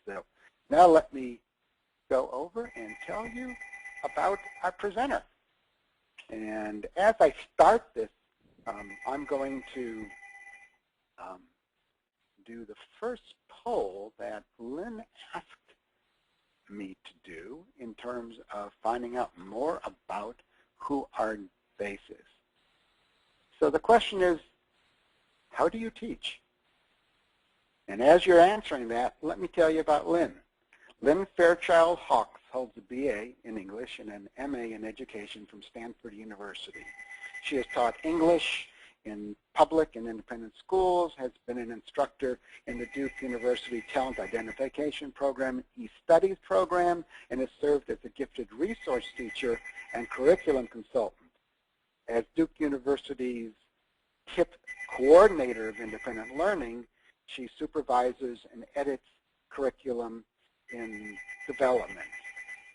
So now let me go over and tell you about our presenter. And as I start this, I'm going to do the first poll that Lynn asked me to do in terms of finding out more about who our base is. So the question is, how do you teach? And as you're answering that, let me tell you about Lynn. Lynn Fairchild Hawks holds a BA in English and an MA in Education from Stanford University. She has taught English in public and independent schools, has been an instructor in the Duke University Talent Identification Program, e-Studies program, and has served as a gifted resource teacher and curriculum consultant. As Duke University's TIP coordinator of independent learning, she supervises and edits curriculum in development.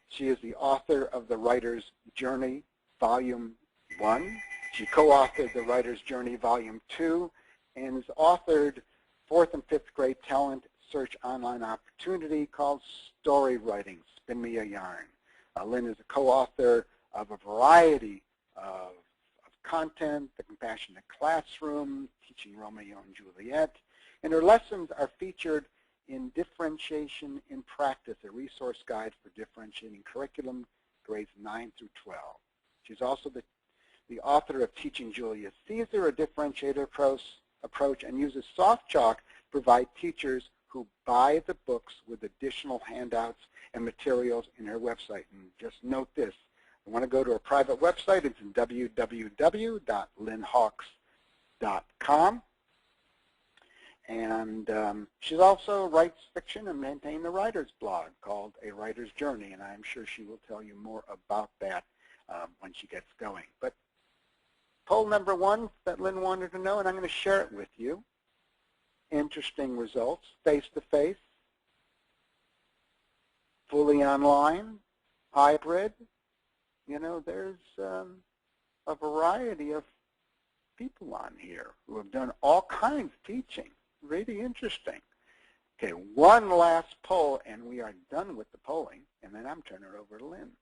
She is the author of The Writer's Journey, Volume 1. She co-authored The Writer's Journey, Volume 2, and has authored 4th and 5th grade talent search online opportunity called Story Writing, Spin Me a Yarn. Lynn is a co-author of a variety of content, The Compassionate Classroom, Teaching Romeo and Juliet, and her lessons are featured in Differentiation in Practice, a resource guide for differentiating curriculum, grades 9 through 12. She's also the author of Teaching Julius Caesar, a differentiator approach, and uses SoftChalk to provide teachers who buy the books with additional handouts and materials in her website. And just note this, I want to go to her private website. It's www.lynnhawks.com. And she also writes fiction and maintains a writer's blog called A Writer's Journey, and I'm sure she will tell you more about that when she gets going. But poll number 1 that Lynn wanted to know, and I'm going to share it with you. Interesting results, face-to-face, fully online, hybrid. You know, there's a variety of people on here who have done all kinds of teaching. Really interesting. Okay, one last poll, and we are done with the polling, and then I'm turning it over to Lynn.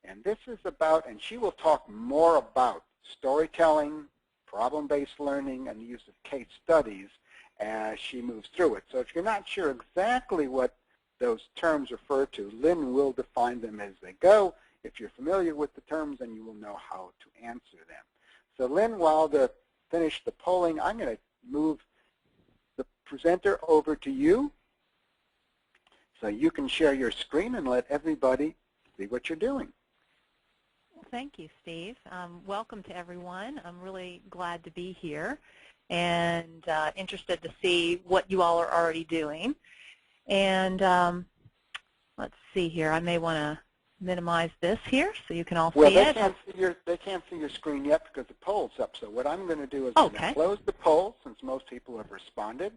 And this is about, and she will talk more about storytelling, problem-based learning, and the use of case studies as she moves through it. So if you're not sure exactly what those terms refer to, Lynn will define them as they go. If you're familiar with the terms, then you will know how to answer them. So Lynn, while to finish the polling, I'm going to move the presenter over to you so you can share your screen and let everybody see what you're doing. Thank you, Steve. Welcome to everyone. I'm really glad to be here and interested to see what you all are already doing. And let's see here. I may want to minimize this here so you can all see it. They can't see your screen yet because the poll's up. So what I'm going to do is I'm going to close the poll since most people have responded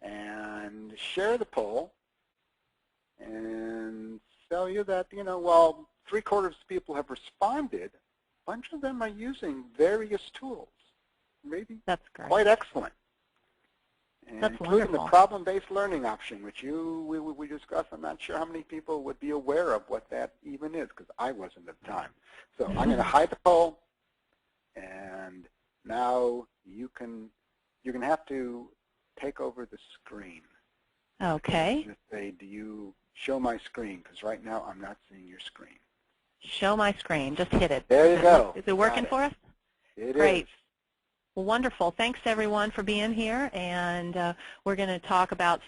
and share the poll and tell you that, you know, while 3/4 of people have responded, a bunch of them are using various tools. Maybe that's great. Quite excellent. And that's including wonderful. the problem-based learning option, which we discussed. I'm not sure how many people would be aware of what that even is, because I wasn't at the time. So I'm going to hide the poll, and now you're going to have to take over the screen. Okay. Just say, do you show my screen? Because right now I'm not seeing your screen. Show my screen. Just hit it. There you go. Is it working for us? It Great. is. Well, wonderful. Thanks, everyone, for being here. And we're going to talk about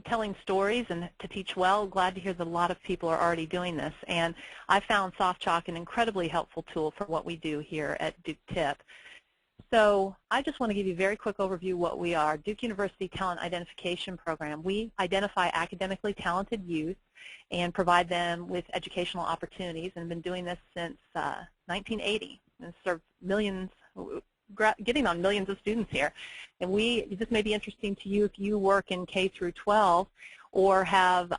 telling stories and to teach well. Glad to hear that a lot of people are already doing this. And I found SoftChalk an incredibly helpful tool for what we do here at Duke TIP. So I just want to give you a very quick overview of what we are. Duke University Talent Identification Program. We identify academically talented youth and provide them with educational opportunities, and have been doing this since 1980 and served millions, getting on millions of students here. And this may be interesting to you if you work in K through 12 or have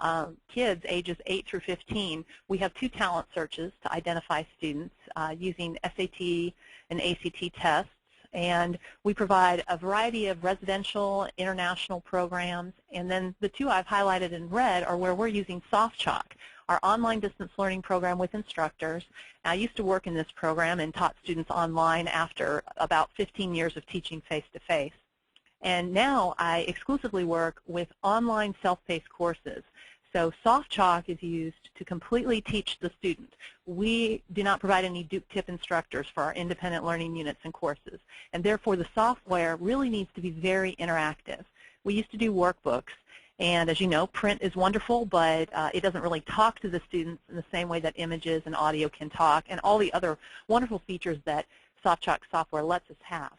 kids ages 8 through 15. We have 2 talent searches to identify students using SAT and ACT tests. And we provide a variety of residential, international programs. And then the two I've highlighted in red are where we're using SoftChalk, our online distance learning program with instructors. I used to work in this program and taught students online after about 15 years of teaching face-to-face. And now I exclusively work with online self-paced courses. So SoftChalk is used to completely teach the student. We do not provide any dupe-tip instructors for our independent learning units and courses. And therefore, the software really needs to be very interactive. We used to do workbooks. And as you know, print is wonderful, but it doesn't really talk to the students in the same way that images and audio can talk, and all the other wonderful features that SoftChalk software lets us have.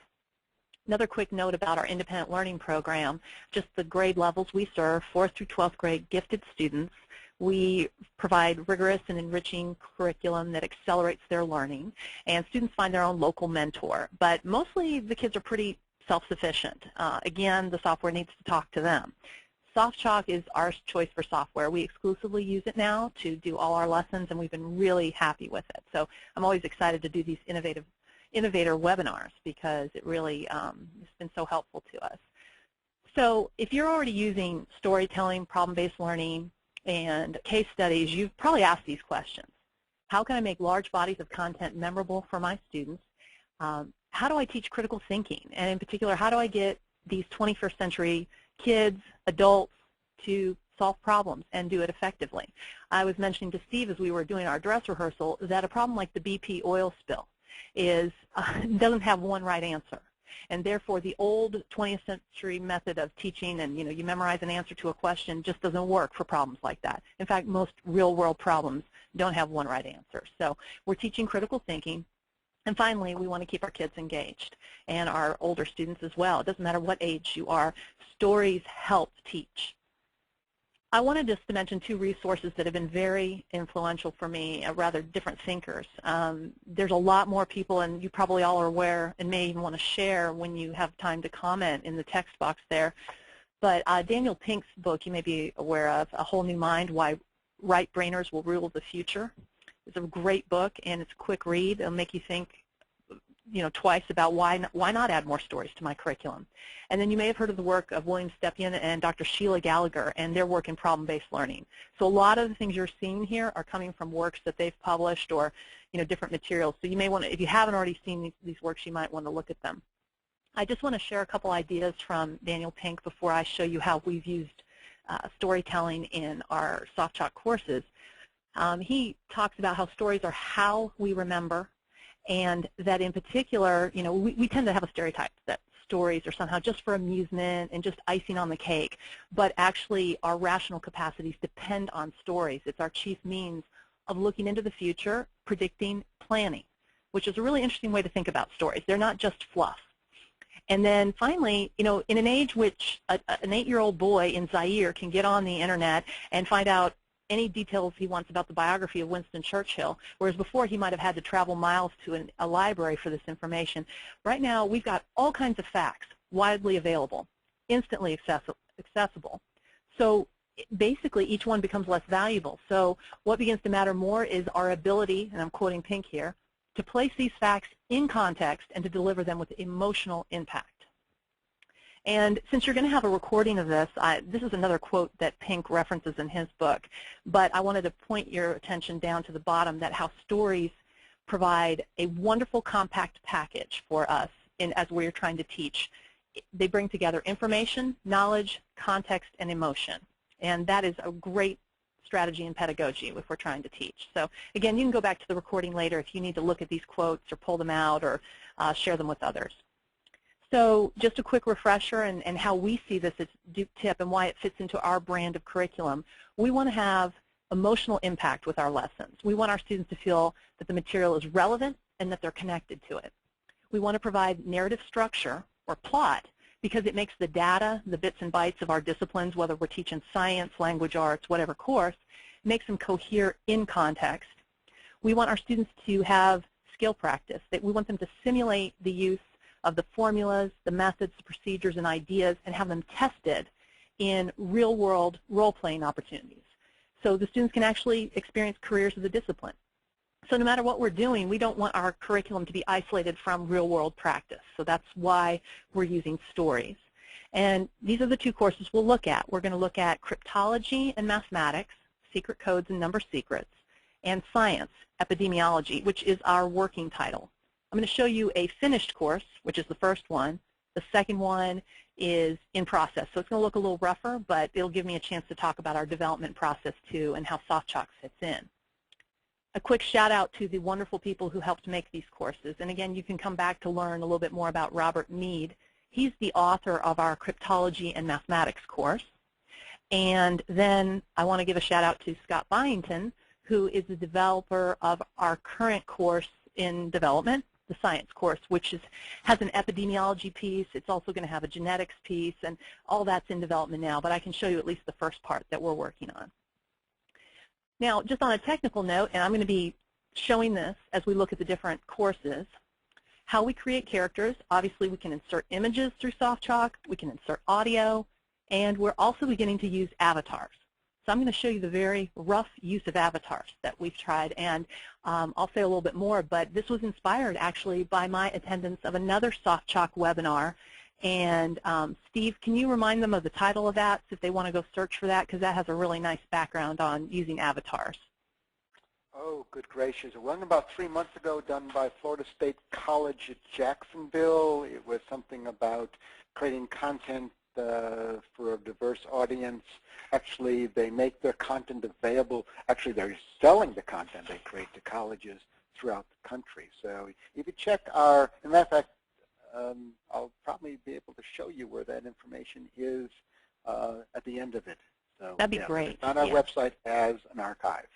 Another quick note about our independent learning program, just the grade levels we serve, 4th through 12th grade gifted students. We provide rigorous and enriching curriculum that accelerates their learning, and students find their own local mentor. But mostly the kids are pretty self-sufficient. Again, the software needs to talk to them. SoftChalk is our choice for software. We exclusively use it now to do all our lessons, and we've been really happy with it. So I'm always excited to do these innovator webinars because it really has been so helpful to us. So if you're already using storytelling, problem-based learning, and case studies, you've probably asked these questions. How can I make large bodies of content memorable for my students? How do I teach critical thinking? And in particular, how do I get these 21st century kids, adults, to solve problems and do it effectively? I was mentioning to Steve as we were doing our dress rehearsal that a problem like the BP oil spill doesn't have one right answer. And therefore, the old 20th century method of teaching and you memorize an answer to a question just doesn't work for problems like that. In fact, most real-world problems don't have one right answer. So we're teaching critical thinking. And finally, we want to keep our kids engaged and our older students as well. It doesn't matter what age you are. Stories help teach. I wanted just to mention two resources that have been very influential for me, rather different thinkers. There's a lot more people, and you probably all are aware and may even want to share when you have time to comment in the text box there. But Daniel Pink's book you may be aware of, A Whole New Mind, Why Right-Brainers Will Rule the Future. It's a great book, and it's a quick read. It'll make you think twice about why not add more stories to my curriculum. And then you may have heard of the work of William Stepien and Dr. Sheila Gallagher and their work in problem-based learning. So a lot of the things you're seeing here are coming from works that they've published or different materials. So you may want to, if you haven't already seen these works, you might want to look at them. I just want to share a couple ideas from Daniel Pink before I show you how we've used storytelling in our SoftChalk courses. He talks about how stories are how we remember, and that in particular, we tend to have a stereotype that stories are somehow just for amusement and just icing on the cake, but actually our rational capacities depend on stories. It's our chief means of looking into the future, predicting, planning, which is a really interesting way to think about stories. They're not just fluff. And then finally, in an age which an 8-year-old boy in Zaire can get on the internet and find out any details he wants about the biography of Winston Churchill, whereas before he might have had to travel miles to a library for this information. Right now, we've got all kinds of facts widely available, instantly accessible. So basically, each one becomes less valuable. So what begins to matter more is our ability, and I'm quoting Pink here, to place these facts in context and to deliver them with emotional impact. And since you're going to have a recording of this, this is another quote that Pink references in his book, but I wanted to point your attention down to the bottom that how stories provide a wonderful compact package for us as we're trying to teach. They bring together information, knowledge, context, and emotion. And that is a great strategy in pedagogy if we're trying to teach. So again, you can go back to the recording later if you need to look at these quotes or pull them out or share them with others. So just a quick refresher and how we see this as Duke Tip and why it fits into our brand of curriculum. We want to have emotional impact with our lessons. We want our students to feel that the material is relevant and that they're connected to it. We want to provide narrative structure or plot because it makes the data, the bits and bytes of our disciplines, whether we're teaching science, language arts, whatever course, makes them cohere in context. We want our students to have skill practice. We want them to simulate the use of the formulas, the methods, the procedures, and ideas, and have them tested in real-world role-playing opportunities. So the students can actually experience careers of the discipline. So no matter what we're doing, we don't want our curriculum to be isolated from real-world practice. So that's why we're using stories. And these are the two courses we'll look at. We're going to look at Cryptology and Mathematics, Secret Codes and Number Secrets, and Science, Epidemiology, which is our working title. I'm going to show you a finished course, which is the first one. The second one is in process. So it's going to look a little rougher, but it'll give me a chance to talk about our development process too and how SoftChalk fits in. A quick shout out to the wonderful people who helped make these courses. And again, you can come back to learn a little bit more about Robert Mead. He's the author of our Cryptology and Mathematics course. And then I want to give a shout out to Scott Byington, who is the developer of our current course in development, the science course, which has an epidemiology piece. It's also going to have a genetics piece, and all that's in development now. But I can show you at least the first part that we're working on. Now, just on a technical note, and I'm going to be showing this as we look at the different courses, how we create characters. Obviously, we can insert images through SoftChalk. We can insert audio. And we're also beginning to use avatars. So I'm going to show you the very rough use of avatars that we've tried. And I'll say a little bit more, but this was inspired actually by my attendance of another SoftChalk webinar. And Steve, can you remind them of the title of that if they want to go search for that? Because that has a really nice background on using avatars. Oh, good gracious. One about 3 months ago done by Florida State College at Jacksonville. It was something about creating content for a diverse audience. Actually, they make their content available. Actually, they're selling the content they create to colleges throughout the country. So if you check our, as a matter of fact, I'll probably be able to show you where that information is at the end of it. So, that'd be great. It's on our website as an archive.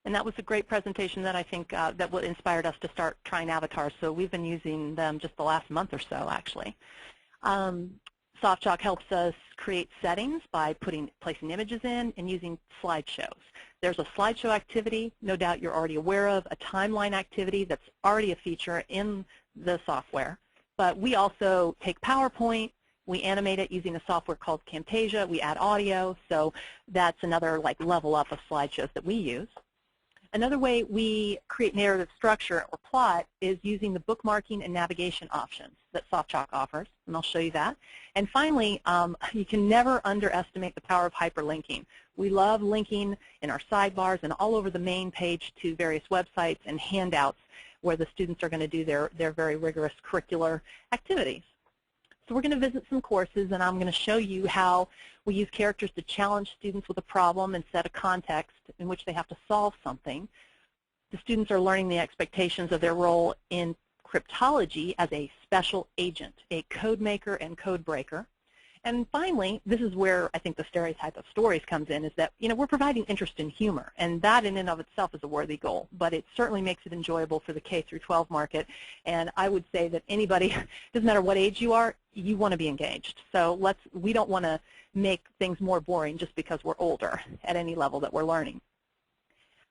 And that was a great presentation that I think that what inspired us to start trying avatars. So we've been using them just the last month or so, actually. SoftChalk helps us create settings by placing images in and using slideshows. There's a slideshow activity, no doubt you're already aware of, a timeline activity that's already a feature in the software. But we also take PowerPoint, we animate it using a software called Camtasia, we add audio, so that's another like level up of slideshows that we use. Another way we create narrative structure or plot is using the bookmarking and navigation options that SoftChalk offers, and I'll show you that. And finally, you can never underestimate the power of hyperlinking. We love linking in our sidebars and all over the main page to various websites and handouts where the students are going to do their very rigorous curricular activities. So we're going to visit some courses, and I'm going to show you how we use characters to challenge students with a problem and set a context in which they have to solve something. The students are learning the expectations of their role in cryptology as a special agent, a code maker and code breaker. And finally, this is where I think the stereotype of stories comes in, is that we're providing interest and humor, and that in and of itself is a worthy goal, but it certainly makes it enjoyable for the K through 12 market. And I would say that anybody, doesn't matter what age you are, you want to be engaged. So we don't want to make things more boring just because we're older at any level that we're learning.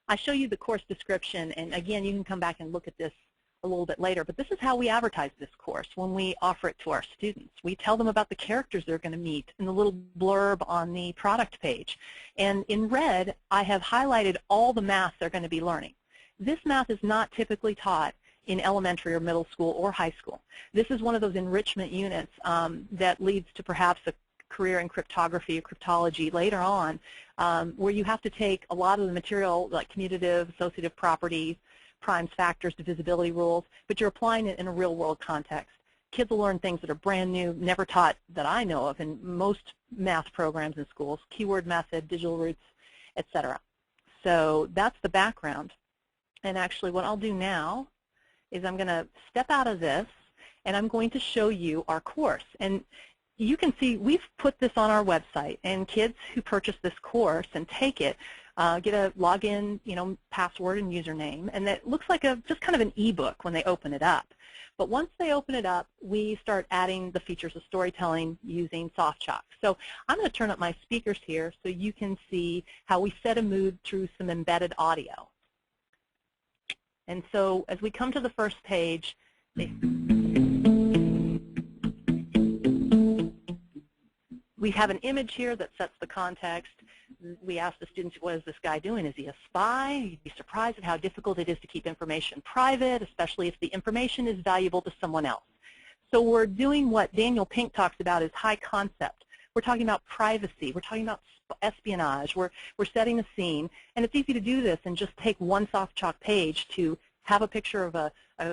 I show you the course description, and again, you can come back and look at this a little bit later, but this is how we advertise this course when we offer it to our students. We tell them about the characters they're going to meet in the little blurb on the product page. And in red, I have highlighted all the math they're going to be learning. This math is not typically taught in elementary or middle school or high school. This is one of those enrichment units that leads to perhaps a career in cryptography or cryptology later on, where you have to take a lot of the material like commutative, associative properties, primes, factors, divisibility rules, but you're applying it in a real-world context. Kids will learn things that are brand new, never taught that I know of in most math programs in schools, keyword method, digital roots, etc. So that's the background. And actually what I'll do now is I'm going to step out of this, and I'm going to show you our course. And you can see we've put this on our website, and kids who purchase this course and take it get a login, password and username, and it looks like just kind of an ebook when they open it up. But once they open it up, we start adding the features of storytelling using SoftChalk. So I'm going to turn up my speakers here so you can see how we set a mood through some embedded audio. And so as we come to the first page, we have an image here that sets the context. we asked the students, what is this guy doing? Is he a spy? You'd be surprised at how difficult it is to keep information private, especially if the information is valuable to someone else. So we're doing what Daniel Pink talks about as high concept. We're talking about privacy. We're talking about espionage. We're setting a scene. And it's easy to do this and just take one SoftChalk page to have a picture of a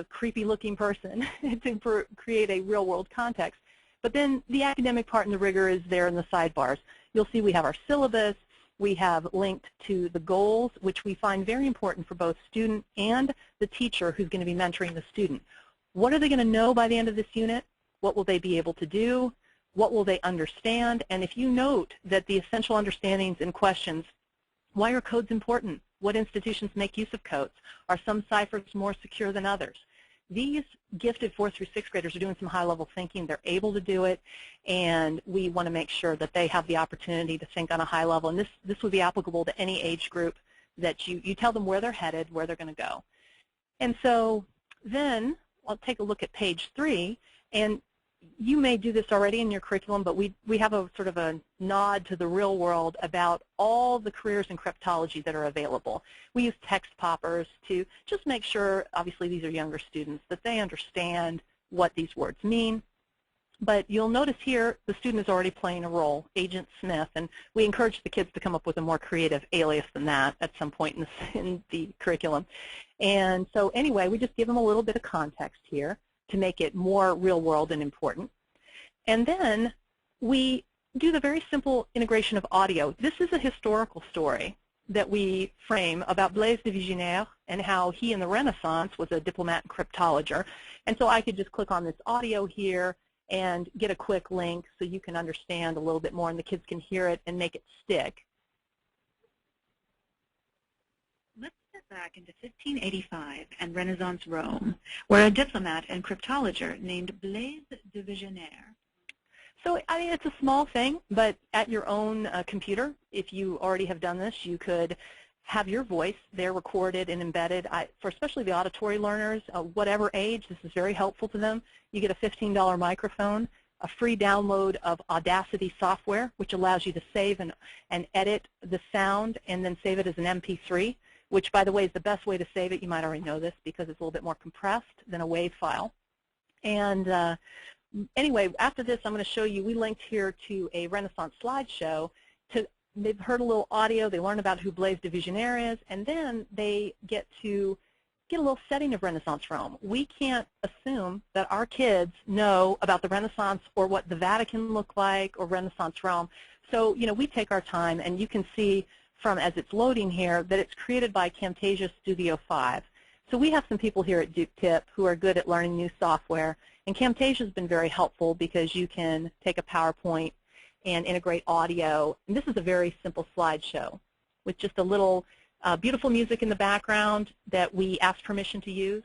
creepy-looking person to create a real-world context. But then the academic part and the rigor is there in the sidebars. You'll see we have our syllabus. We have linked to the goals, which we find very important for both student and the teacher who's going to be mentoring the student. What are they going to know by the end of this unit? What will they be able to do? What will they understand? And if you note that the essential understandings and questions, why are codes important? What institutions make use of codes? Are some ciphers more secure than others? These gifted 4th through 6th graders are doing some high-level thinking. They're able to do it, and we want to make sure that they have the opportunity to think on a high level. And this would be applicable to any age group that you tell them where they're headed, where they're going to go. And so then I'll take a look at page 3, and you may do this already in your curriculum, but we have a sort of a nod to the real world about all the careers in cryptology that are available. We use text poppers to just make sure, obviously these are younger students, that they understand what these words mean. But you'll notice here the student is already playing a role, Agent Smith, and we encourage the kids to come up with a more creative alias than that at some point in the curriculum. And so anyway, we just give them a little bit of context here to make it more real world and important. And then we do the very simple integration of audio. This is a historical story that we frame about Blaise de Vigenère and how he in the Renaissance was a diplomat and cryptologist. And so I could just click on this audio here and get a quick link so you can understand a little bit more and the kids can hear it and make it stick. Let's step back into 1585 and Renaissance Rome, where a diplomat and cryptologist named Blaise de Vigenère. So, I mean, it's a small thing, but at your own computer, if you already have done this, you could have your voice there recorded and embedded. For especially the auditory learners, whatever age, this is very helpful to them. You get a $15 microphone, a free download of Audacity software, which allows you to save and edit the sound and then save it as an MP3, which, by the way, is the best way to save it. You might already know this because it's a little bit more compressed than a WAV file. And anyway, after this, I'm going to show you, we linked here to a Renaissance slideshow. They've heard a little audio, they learn about who Blaise de Vigenère is, and then they get to get a little setting of Renaissance Rome. We can't assume that our kids know about the Renaissance or what the Vatican looked like or Renaissance Rome. So, you know, we take our time, and you can see from as it's loading here that it's created by Camtasia Studio 5. So we have some people here at Duke Tip who are good at learning new software, and Camtasia has been very helpful because you can take a PowerPoint and integrate audio. And this is a very simple slideshow with just a little beautiful music in the background that we asked permission to use.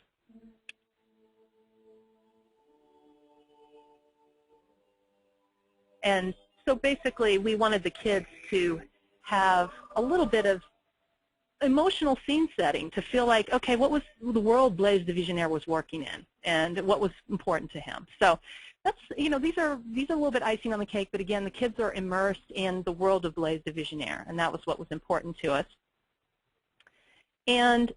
And so basically we wanted the kids to have a little bit of emotional scene setting to feel like, okay, what was the world Blaise de Vigenère was working in and what was important to him. So that's, you know, these are a little bit icing on the cake, but again, the kids are immersed in the world of Blaise de Vigenère, and that was what was important to us. And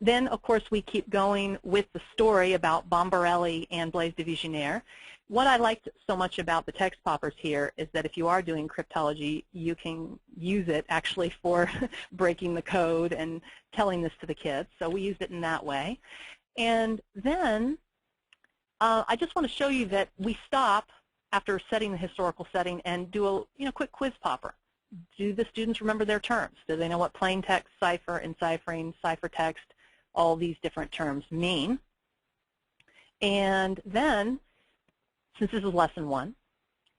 then, of course, we keep going with the story about Bombarelli and Blaise de Vigenère. What I liked so much about the text poppers here is that if you are doing cryptology, you can use it actually for breaking the code and telling this to the kids. So we used it in that way. And then I just want to show you that we stop after setting the historical setting and do a quick quiz popper. Do the students remember their terms? Do they know what plain text, cipher, enciphering, ciphertext, all these different terms mean? And then, since this is lesson 1,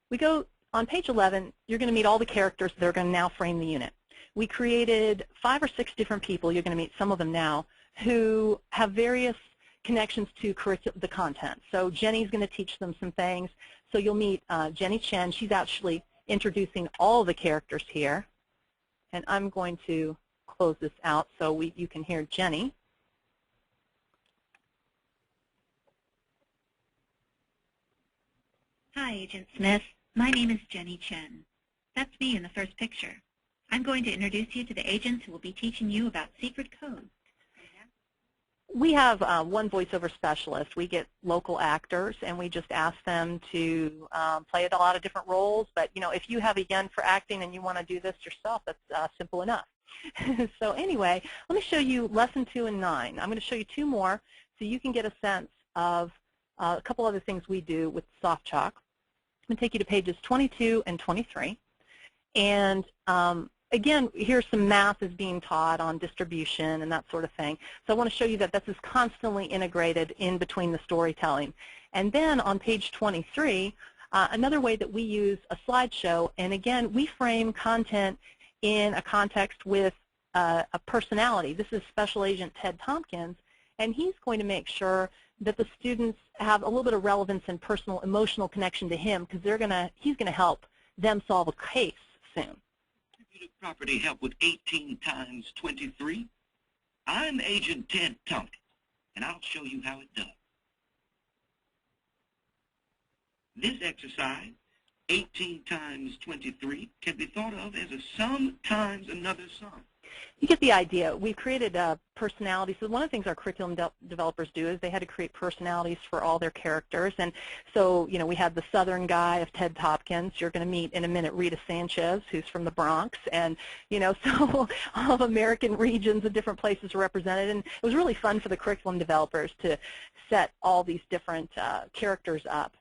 we go on page 11. You're going to meet all the characters that are going to now frame the unit. We created 5 or 6 different people. You're going to meet some of them now who have various connections to the content. So Jenny's going to teach them some things. So you'll meet Jenny Chen. She's actually introducing all the characters here. And I'm going to close this out so you can hear Jenny. Hi, Agent Smith. My name is Jenny Chen. That's me in the first picture. I'm going to introduce you to the agents who will be teaching you about secret codes. We have one voiceover specialist. We get local actors, and we just ask them to play a lot of different roles. But, you know, if you have a yen for acting and you want to do this yourself, that's simple enough. So anyway, let me show you Lesson 2 and 9. I'm going to show you 2 more so you can get a sense of a couple other things we do with SoftChalk. I'm going to take you to pages 22 and 23. And again, here's some math is being taught on distribution and that sort of thing. So I want to show you that this is constantly integrated in between the storytelling. And then on page 23, another way that we use a slideshow, and again, we frame content in a context with a personality. This is Special Agent Ted Tompkins, and he's going to make sure that the students have a little bit of relevance and personal, emotional connection to him, because he's going to help them solve a case soon. Property help with 18 times 23. I'm Agent Ted Tompkins, and I'll show you how it does. This exercise, 18 times 23, can be thought of as a sum times another sum. You get the idea. We've created a personality. So one of the things our curriculum developers do is they had to create personalities for all their characters. And so, you know, we had the southern guy of Ted Tompkins. You're going to meet in a minute Rita Sanchez, who's from the Bronx. And, you know, so all of American regions of different places are represented. And it was really fun for the curriculum developers to set all these different characters up.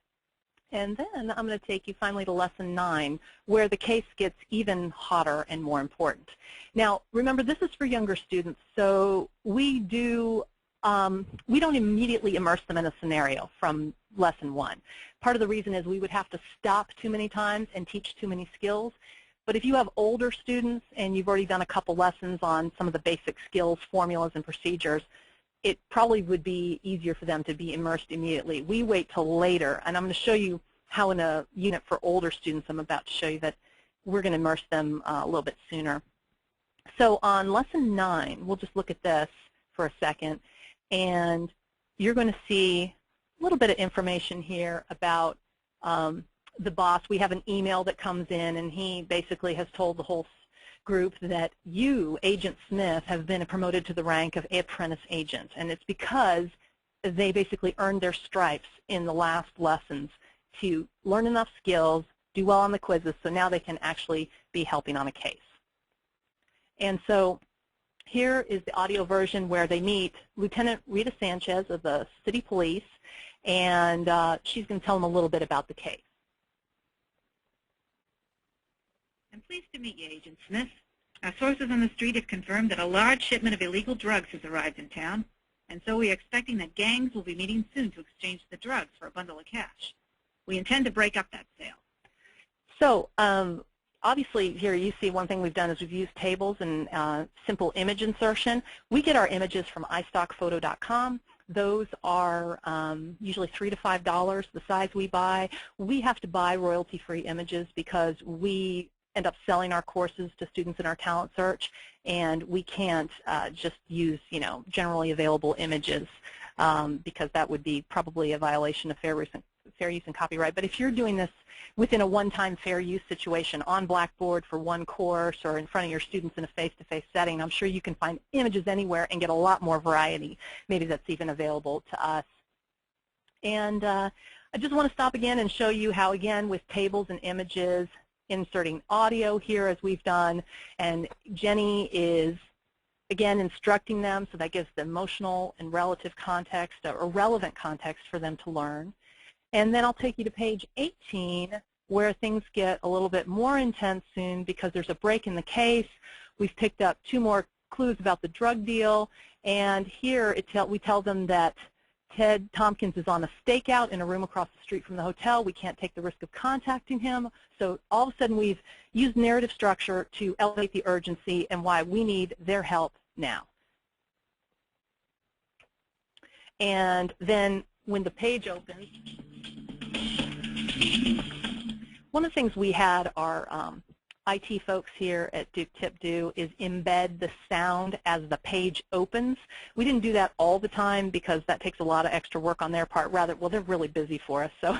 And then I'm going to take you finally to Lesson 9, where the case gets even hotter and more important. Now, remember, this is for younger students, so we don't immediately immerse them in a scenario from Lesson 1. Part of the reason is we would have to stop too many times and teach too many skills. But if you have older students and you've already done a couple lessons on some of the basic skills, formulas, and procedures, it probably would be easier for them to be immersed immediately. We wait till later, and I'm going to show you how in a unit for older students, I'm about to show you that we're going to immerse them a little bit sooner. So on Lesson 9, we'll just look at this for a second, and you're going to see a little bit of information here about the boss. We have an email that comes in, and he basically has told the whole group that you, Agent Smith, have been promoted to the rank of apprentice agent, and it's because they basically earned their stripes in the last lessons to learn enough skills, do well on the quizzes, so now they can actually be helping on a case. And so here is the audio version where they meet Lieutenant Rita Sanchez of the City Police, and she's going to tell them a little bit about the case. I'm pleased to meet you, Agent Smith. Our sources on the street have confirmed that a large shipment of illegal drugs has arrived in town, and so we are expecting that gangs will be meeting soon to exchange the drugs for a bundle of cash. We intend to break up that sale. So obviously here you see one thing we've done is we've used tables and simple image insertion. We get our images from iStockPhoto.com. Those are usually $3 to $5, the size we buy. We have to buy royalty-free images because we end up selling our courses to students in our talent search, and we can't just use, you know, generally available images because that would be probably a violation of fair use and copyright. But if you're doing this within a one-time fair use situation on Blackboard for one course or in front of your students in a face-to-face setting, I'm sure you can find images anywhere and get a lot more variety. Maybe that's even available to us. And I just want to stop again and show you how, again, with tables and images, inserting audio here as we've done, and Jenny is again instructing them, so that gives the emotional and relative context or relevant context for them to learn. And then I'll take you to page 18 where things get a little bit more intense soon because there's a break in the case. We've picked up 2 more clues about the drug deal, and here we tell them that Ted Tompkins is on a stakeout in a room across the street from the hotel. We can't take the risk of contacting him. So all of a sudden we've used narrative structure to elevate the urgency and why we need their help now. And then when the page opens, one of the things we had our IT folks here at Duke Tip do is embed the sound as the page opens. We didn't do that all the time because that takes a lot of extra work on their part. Rather, well, they're really busy for us, so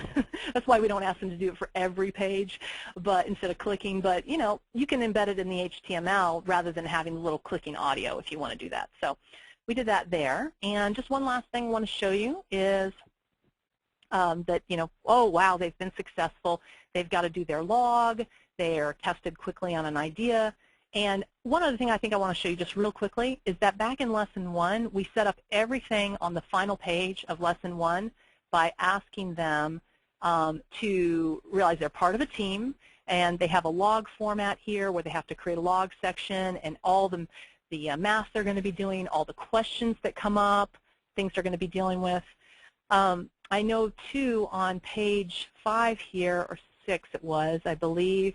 that's why we don't ask them to do it for every page, but instead of clicking. But you know, you can embed it in the HTML rather than having a little clicking audio if you want to do that. So we did that there. And just one last thing I want to show you is that, you know, oh wow, they've been successful. They've got to do their log. They are tested quickly on an idea. And one other thing I think I want to show you just real quickly is that back in Lesson 1, we set up everything on the final page of Lesson 1 by asking them to realize they're part of a team, and they have a log format here where they have to create a log section and all the math they're going to be doing, all the questions that come up, things they're going to be dealing with. I know, too, on page 5 here, or 6 it was, I believe,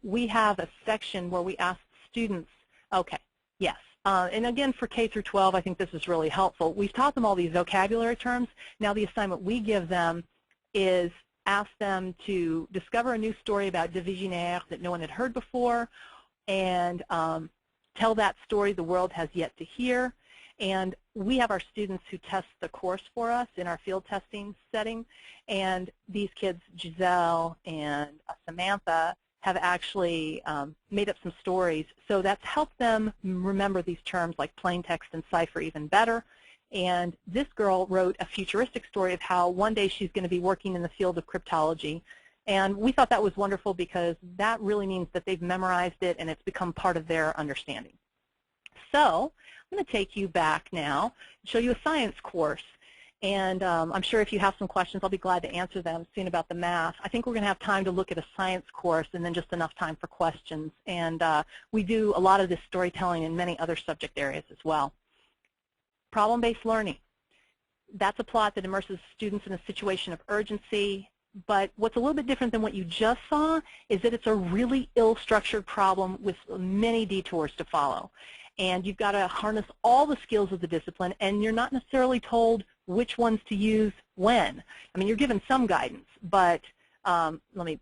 we have a section where we ask students, okay, yes, and again for K through 12, I think this is really helpful. We've taught them all these vocabulary terms. Now the assignment we give them is ask them to discover a new story about divisionnaire that no one had heard before, and tell that story the world has yet to hear. And we have our students who test the course for us in our field testing setting, and these kids, Giselle and Samantha, have actually made up some stories. So that's helped them remember these terms like plain text and cipher even better. And this girl wrote a futuristic story of how one day she's going to be working in the field of cryptology. And we thought that was wonderful because that really means that they've memorized it and it's become part of their understanding. So I'm going to take you back now and show you a science course. And I'm sure if you have some questions, I'll be glad to answer them soon about the math. I think we're going to have time to look at a science course and then just enough time for questions. And we do a lot of this storytelling in many other subject areas as well. Problem-based learning. That's a plot that immerses students in a situation of urgency. But what's a little bit different than what you just saw is that it's a really ill-structured problem with many detours to follow. And you've got to harness all the skills of the discipline, and you're not necessarily told which ones to use when. I mean, you're given some guidance, but let me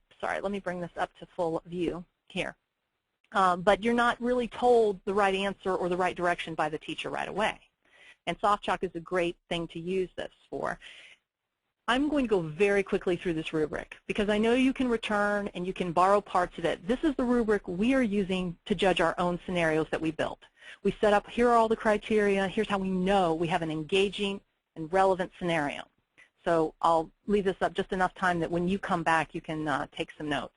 bring this up to full view here. But you're not really told the right answer or the right direction by the teacher right away. And SoftChalk is a great thing to use this for. I'm going to go very quickly through this rubric because I know you can return and you can borrow parts of it. This is the rubric we are using to judge our own scenarios that we built. We set up, here are all the criteria, here's how we know we have an engaging and relevant scenario. So I'll leave this up just enough time that when you come back you can take some notes.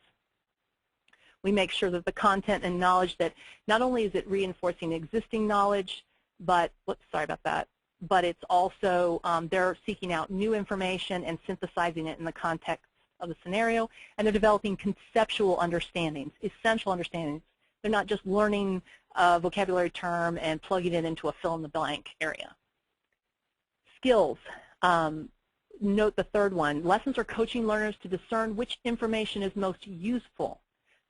We make sure that the content and knowledge that not only is it reinforcing existing knowledge, but, sorry about that, but it's also, they're seeking out new information and synthesizing it in the context of the scenario, and they're developing conceptual understandings, essential understandings. They're not just learning a vocabulary term and plugging it into a fill-in-the-blank area. Skills. Note the third one. Lessons are coaching learners to discern which information is most useful.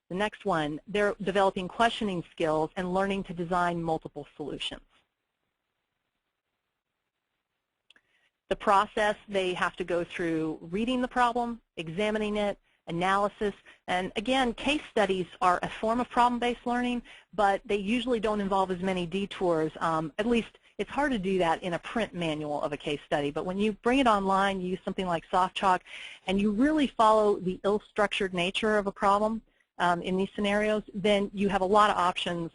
The next one, they're developing questioning skills and learning to design multiple solutions. The process, they have to go through reading the problem, examining it, analysis, and again, case studies are a form of problem-based learning, but they usually don't involve as many detours. At least it's hard to do that in a print manual of a case study, but when you bring it online, you use something like SoftChalk, and you really follow the ill-structured nature of a problem in these scenarios, then you have a lot of options,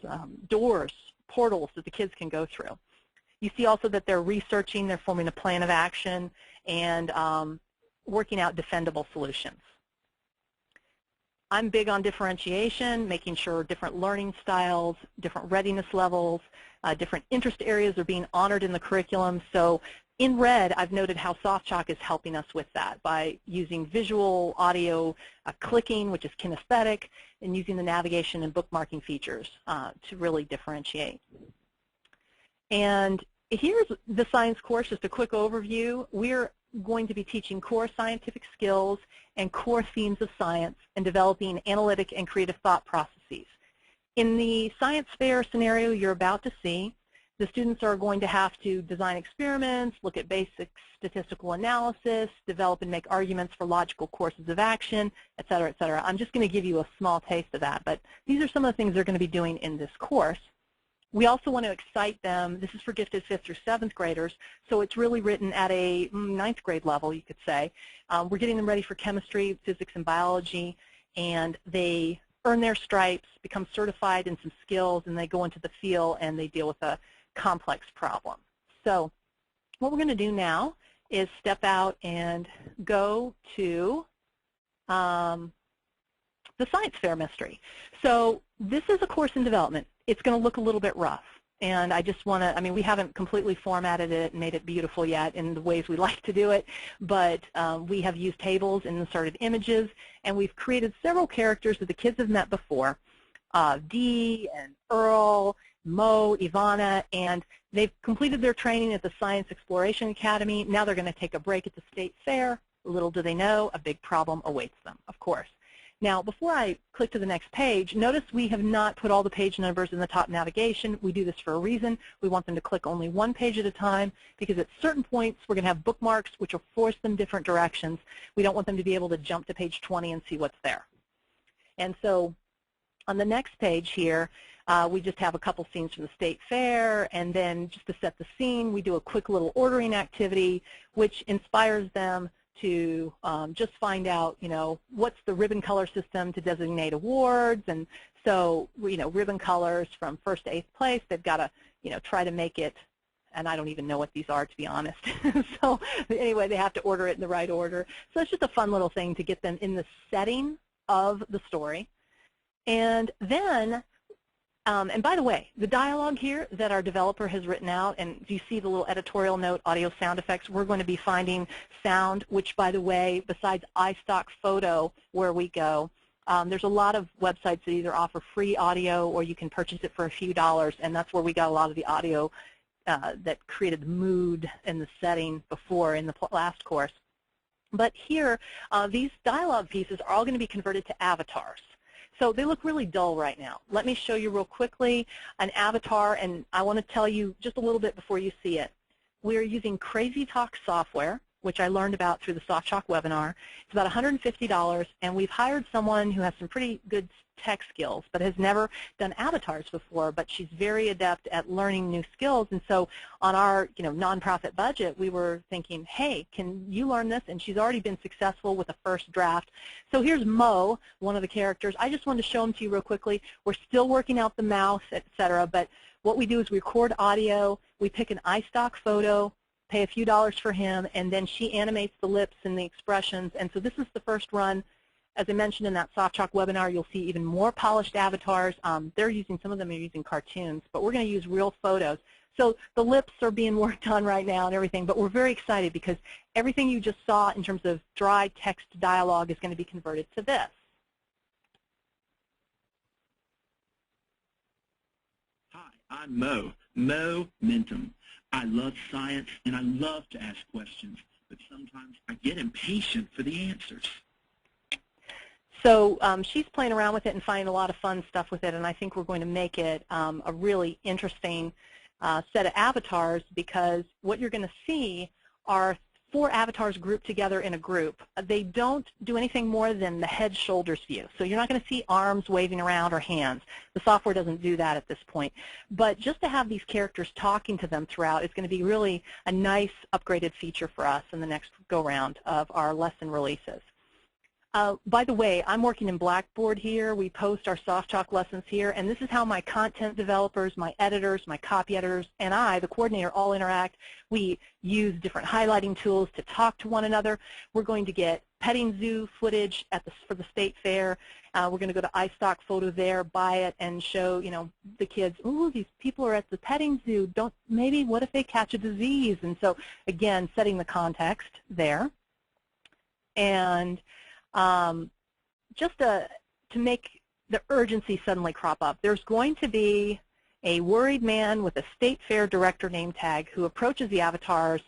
doors, portals that the kids can go through. You see also that they're researching, they're forming a plan of action, and working out defendable solutions. I'm big on differentiation, making sure different learning styles, different readiness levels, different interest areas are being honored in the curriculum. So in red, I've noted how SoftChalk is helping us with that by using visual, audio, clicking, which is kinesthetic, and using the navigation and bookmarking features to really differentiate. And here's the science course, just a quick overview. We're going to be teaching core scientific skills and core themes of science and developing analytic and creative thought processes. In the science fair scenario you're about to see, The students are going to have to design experiments, look at basic statistical analysis, develop and make arguments for logical courses of action, et cetera, et cetera. I'm just going to give you a small taste of that, but these are some of the things they're going to be doing in this course. We also want to excite them. This is for gifted 5th through 7th graders, so it's really written at a 9th grade level, you could say. We're getting them ready for chemistry, physics, and biology, and they earn their stripes, become certified in some skills, and they go into the field and they deal with a complex problem. So what we're going to do now is step out and go to the science fair mystery. So this is a course in development. It's going to look a little bit rough. And I just want to, I mean, we haven't completely formatted it and made it beautiful yet in the ways we like to do it, but we have used tables and inserted images, and we've created several characters that the kids have met before, Dee and Earl, Mo, Ivana, and they've completed their training at the Science Exploration Academy. Now they're going to take a break at the State Fair. Little do they know, a big problem awaits them, of course. Now, before I click to the next page, notice we have not put all the page numbers in the top navigation. We do this for a reason. We want them to click only one page at a time because at certain points we're going to have bookmarks which will force them different directions. We don't want them to be able to jump to page 20 and see what's there. And so on the next page here, we just have a couple scenes from the State Fair, and then just to set the scene, we do a quick little ordering activity which inspires them to just find out, you know, what's the ribbon color system to designate awards. And so, you know, ribbon colors from 1st to 8th place, they've got to, you know, try to make it, and I don't even know what these are, to be honest. So anyway, they have to order it in the right order. So it's just a fun little thing to get them in the setting of the story. And then, and by the way, the dialogue here that our developer has written out, and you see the little editorial note, audio sound effects, we're going to be finding sound, which, by the way, besides iStock Photo, where we go, there's a lot of websites that either offer free audio or you can purchase it for a few dollars, and that's where we got a lot of the audio that created the mood and the setting before in the last course. But here, these dialogue pieces are all going to be converted to avatars. So they look really dull right now. Let me show you real quickly an avatar, and I want to tell you just a little bit before you see it. We're using Crazy Talk software, which I learned about through the SoftChalk webinar. It's about $150, and we've hired someone who has some pretty good tech skills but has never done avatars before, but she's very adept at learning new skills. And so on our, you know, nonprofit budget, we were thinking, hey, can you learn this? And she's already been successful with a first draft. So here's Mo, one of the characters. I just wanted to show him to you real quickly. We're still working out the mouth, etc., but what we do is we record audio, we pick an iStock photo, pay a few dollars for him, and then she animates the lips and the expressions. And so this is the first run. As I mentioned in that SoftChalk webinar, you'll see even more polished avatars. They're using, some of them are using cartoons, but we're going to use real photos. So the lips are being worked on right now and everything, but we're very excited because everything you just saw in terms of dry text dialogue is going to be converted to this. Hi, I'm Mo, Mo Mentum. I love science and I love to ask questions, but sometimes I get impatient for the answers. So she's playing around with it and finding a lot of fun stuff with it, and I think we're going to make it a really interesting set of avatars, because what you're going to see are 4 avatars grouped together in a group. They don't do anything more than the head shoulders view. So you're not going to see arms waving around or hands. The software doesn't do that at this point. But just to have these characters talking to them throughout is going to be really a nice upgraded feature for us in the next go-round of our lesson releases. By the way, I'm working in Blackboard here. We post our SoftChalk lessons here, and this is how my content developers, my editors, my copy editors, and I, the coordinator, all interact. We use different highlighting tools to talk to one another. We're going to get petting zoo footage for the State Fair. We're going to go to iStock Photo there, buy it, and show, you know, the kids, ooh, these people are at the petting zoo. Maybe what if they catch a disease? And so, again, setting the context there. And just to make the urgency suddenly crop up, there's going to be a worried man with a State Fair director name tag who approaches the avatars,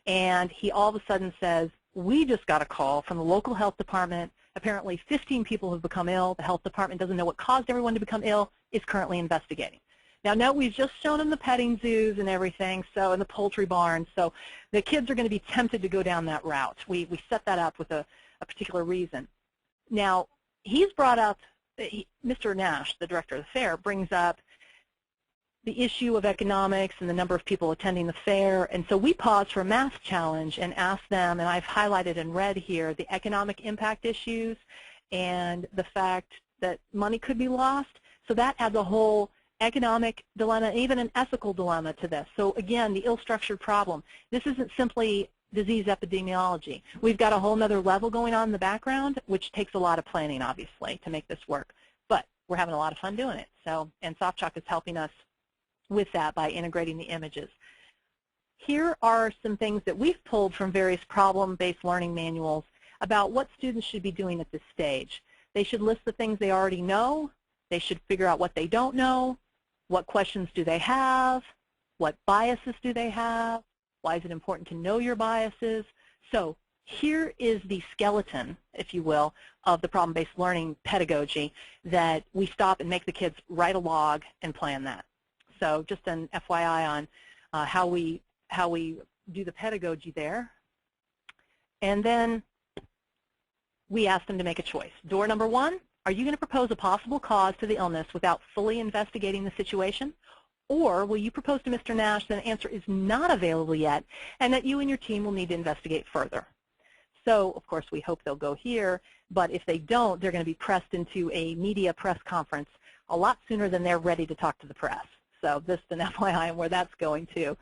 and he all of a sudden says, we just got a call from the local health department. Apparently 15 people have become ill. The health department doesn't know what caused everyone to become ill, is currently investigating. Now note we've just shown them the petting zoos and everything, so, and the poultry barns, so the kids are going to be tempted to go down that route. We set that up with a particular reason. Now, he's brought up, Mr. Nash, the director of the fair, brings up the issue of economics and the number of people attending the fair, and so we paused for a math challenge and asked them, and I've highlighted in red here, the economic impact issues and the fact that money could be lost. So that adds a whole economic dilemma, even an ethical dilemma to this. So again, the ill-structured problem. This isn't simply disease epidemiology. We've got a whole other level going on in the background, which takes a lot of planning, obviously, to make this work. But we're having a lot of fun doing it. So, and SoftChalk is helping us with that by integrating the images. Here are some things that we've pulled from various problem-based learning manuals about what students should be doing at this stage. They should list the things they already know. They should figure out what they don't know. What questions do they have? What biases do they have? Why is it important to know your biases? So here is the skeleton, if you will, of the problem-based learning pedagogy that we stop and make the kids write a log and plan that. So just an FYI on how we do the pedagogy there. And then we ask them to make a choice. Door number one, are you going to propose a possible cause to the illness without fully investigating the situation? Or will you propose to Mr. Nash that an answer is not available yet and that you and your team will need to investigate further? So, of course, we hope they'll go here, but if they don't, they're going to be pressed into a media press conference a lot sooner than they're ready to talk to the press. So this is an FYI on where that's going to.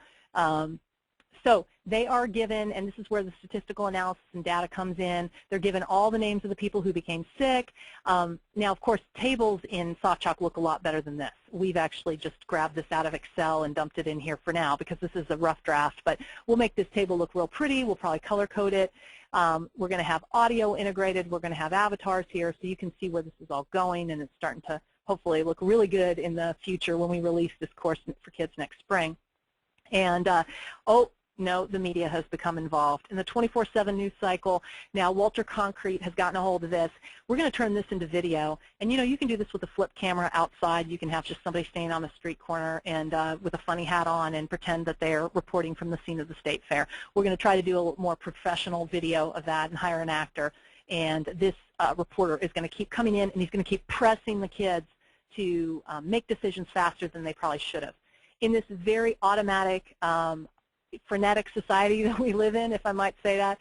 So they are given, and this is where the statistical analysis and data comes in, they're given all the names of the people who became sick. Now, of course, tables in SoftChalk look a lot better than this. We've actually just grabbed this out of Excel and dumped it in here for now because this is a rough draft, but we'll make this table look real pretty. We'll probably color code it. We're going to have audio integrated. We're going to have avatars here so you can see where this is all going, and it's starting to hopefully look really good in the future when we release this course for kids next spring. And, oh, no, the media has become involved. In the 24/7 news cycle, now Walter Concrete has gotten a hold of this. We're going to turn this into video. And, you know, you can do this with a flip camera outside. You can have just somebody staying on the street corner and with a funny hat on and pretend that they're reporting from the scene of the state fair. We're going to try to do a little more professional video of that and hire an actor. And this reporter is going to keep coming in, and he's going to keep pressing the kids to make decisions faster than they probably should have. In this very automatic, frenetic society that we live in, if I might say that,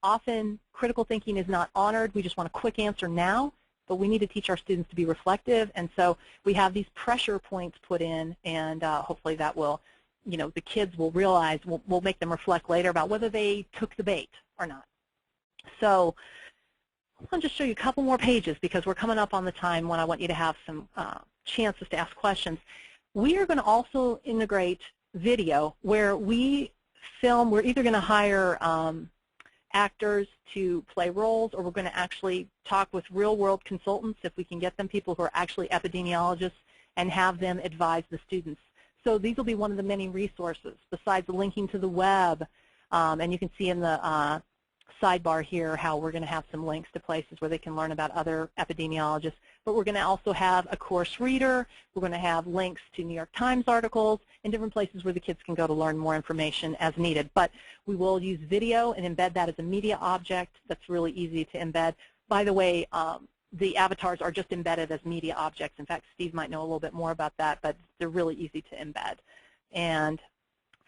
often critical thinking is not honored. We just want a quick answer now, but we need to teach our students to be reflective. And so we have these pressure points put in, and hopefully that will, you know, the kids will realize, we'll make them reflect later about whether they took the bait or not. So I'll just show you a couple more pages because we're coming up on the time when I want you to have some chances to ask questions. We are going to also integrate video where we film. We're either going to hire actors to play roles, or we're going to actually talk with real-world consultants if we can get them, people who are actually epidemiologists, and have them advise the students. So these will be one of the many resources besides the linking to the web. And you can see in the sidebar here how we're going to have some links to places where they can learn about other epidemiologists. But we're going to also have a course reader. We're going to have links to New York Times articles and different places where the kids can go to learn more information as needed. But we will use video and embed that as a media object. That's really easy to embed. By the way, the avatars are just embedded as media objects. In fact, Steve might know a little bit more about that, but they're really easy to embed. And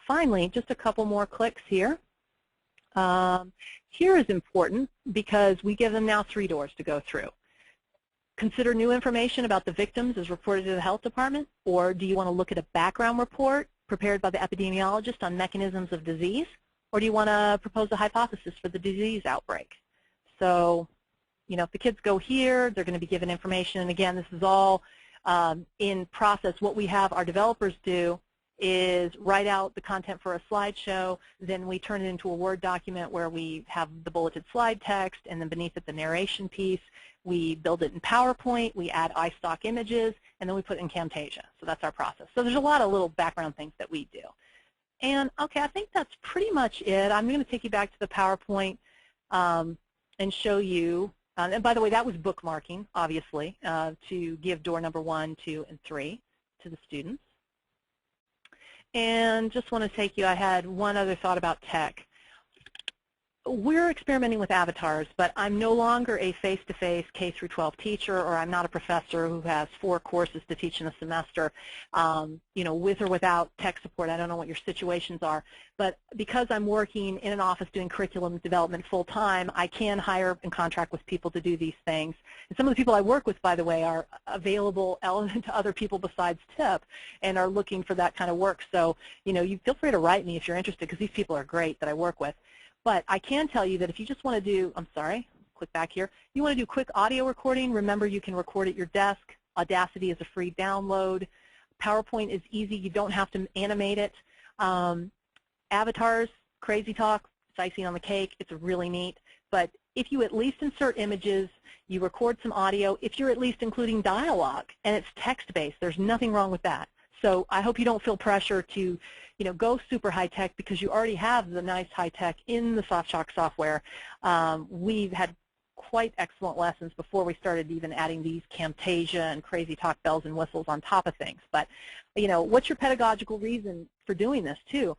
finally, just a couple more clicks here. Here is important because we give them now 3 doors to go through. Consider new information about the victims as reported to the health department, or do you want to look at a background report prepared by the epidemiologist on mechanisms of disease, or do you want to propose a hypothesis for the disease outbreak? So, you know, if the kids go here, they're going to be given information. And again, this is all in process. What we have our developers do is write out the content for a slideshow, then we turn it into a Word document where we have the bulleted slide text, and then beneath it the narration piece. We build it in PowerPoint, we add iStock images, and then we put it in Camtasia. So that's our process. So there's a lot of little background things that we do. And okay, I think that's pretty much it. I'm going to take you back to the PowerPoint and show you, and by the way, that was bookmarking, obviously, to give door number 1, 2, and 3 to the students. And just want to take you, I had one other thought about tech. We're experimenting with avatars, but I'm no longer a face-to-face K through 12 teacher, or I'm not a professor who has 4 courses to teach in a semester, you know, with or without tech support. I don't know what your situations are, but because I'm working in an office doing curriculum development full-time, I can hire and contract with people to do these things. And some of the people I work with, by the way, are available to other people besides TIP and are looking for that kind of work. So, you know, you feel free to write me if you're interested, because these people are great that I work with. But I can tell you that if you just want to do, I'm sorry, click back here. You want to do quick audio recording, remember you can record at your desk. Audacity is a free download. PowerPoint is easy. You don't have to animate it. Avatars, crazy talk, it's icing on the cake. It's really neat. But if you at least insert images, you record some audio, if you're at least including dialogue, and it's text-based, there's nothing wrong with that. So I hope you don't feel pressure to, you know, go super high-tech, because you already have the nice high-tech in the SoftChalk software. We've had quite excellent lessons before we started even adding these Camtasia and crazy talk bells and whistles on top of things. But, you know, what's your pedagogical reason for doing this, too?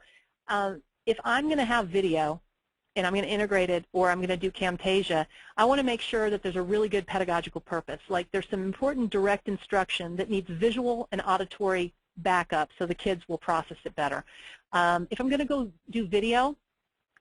If I'm going to have video, and I'm going to integrate it, or I'm going to do Camtasia, I want to make sure that there's a really good pedagogical purpose. Like, there's some important direct instruction that needs visual and auditory backup so the kids will process it better. If I'm going to go do video,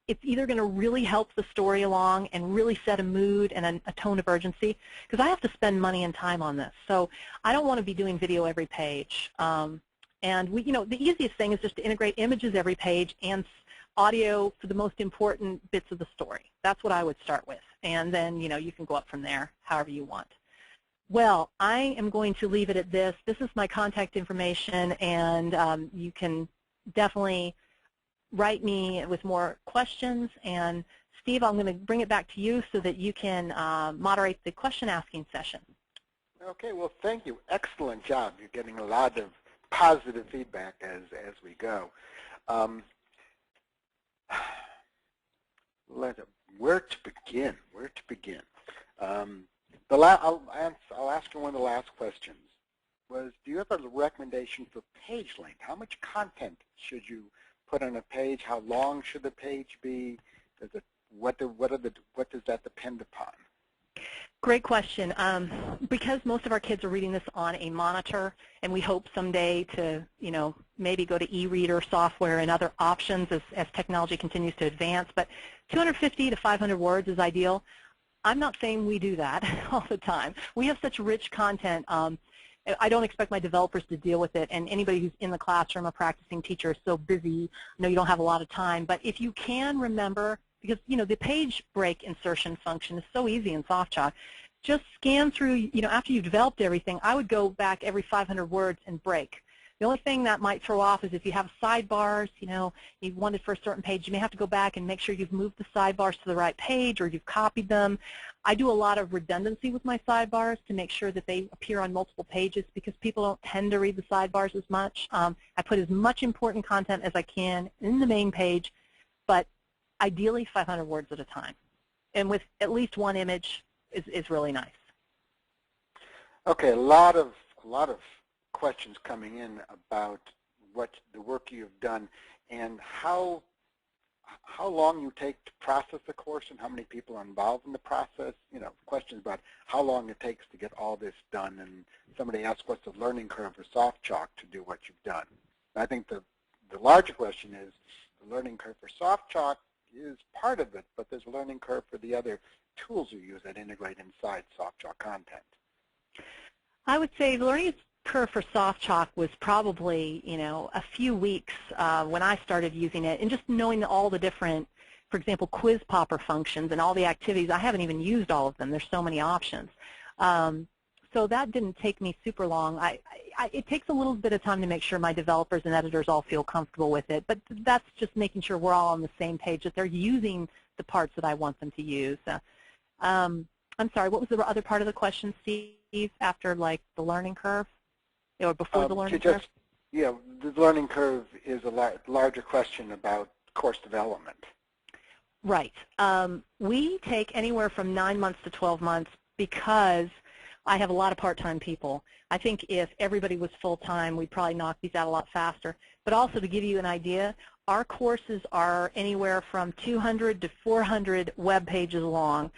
it's either going to really help the story along and really set a mood and a tone of urgency, because I have to spend money and time on this. So I don't want to be doing video every page. And we, you know, the easiest thing is just to integrate images every page and audio for the most important bits of the story. That's what I would start with. And then, you know, you can go up from there however you want. Well, I am going to leave it at this. This is my contact information, and you can definitely write me with more questions. And Steve, I'm going to bring it back to you so that you can moderate the question-asking session. Okay, well, thank you. Excellent job. You're getting a lot of positive feedback as we go. Where to begin? Where to begin? I'll ask you one of the last questions. Do you have a recommendation for page length? How much content should you put on a page? How long should the page be? What does that depend upon? Great question. Because most of our kids are reading this on a monitor, and we hope someday to, you know, maybe go to e-reader software and other options as technology continues to advance, but 250 to 500 words is ideal. I'm not saying we do that all the time. We have such rich content. I don't expect my developers to deal with it, and anybody who's in the classroom, a practicing teacher, is so busy. I know you don't have a lot of time, but if you can remember, because, you know, the page break insertion function is so easy in SoftChalk. Just scan through, you know, after you've developed everything, I would go back every 500 words and break. The only thing that might throw off is if you have sidebars, you know, you wanted for a certain page, you may have to go back and make sure you've moved the sidebars to the right page or you've copied them. I do a lot of redundancy with my sidebars to make sure that they appear on multiple pages, because people don't tend to read the sidebars as much. I put as much important content as I can in the main page, but ideally 500 words at a time. And with at least one image is really nice. Okay, a lot of questions coming in about what the work you've done and how long you take to process the course and how many people are involved in the process. You know, questions about how long it takes to get all this done, and somebody asked what's the learning curve for SoftChalk to do what you've done. And I think the larger question is the learning curve for SoftChalk is part of it, but there's a learning curve for the other tools you use that integrate inside SoftChalk content. I would say the learning curve for SoftChalk was probably, you know, a few weeks when I started using it, and just knowing all the different, for example, quiz popper functions and all the activities. I haven't even used all of them. There's so many options. So that didn't take me super long. It takes a little bit of time to make sure my developers and editors all feel comfortable with it, but that's just making sure we're all on the same page, that they're using the parts that I want them to use. I'm sorry, what was the other part of the question, Steve, after like the learning curve, or before the learning curve? Yeah, the learning curve is a larger question about course development. Right. We take anywhere from 9 months to 12 months because I have a lot of part-time people. I think if everybody was full-time, we'd probably knock these out a lot faster. But also to give you an idea, our courses are anywhere from 200 to 400 web pages long.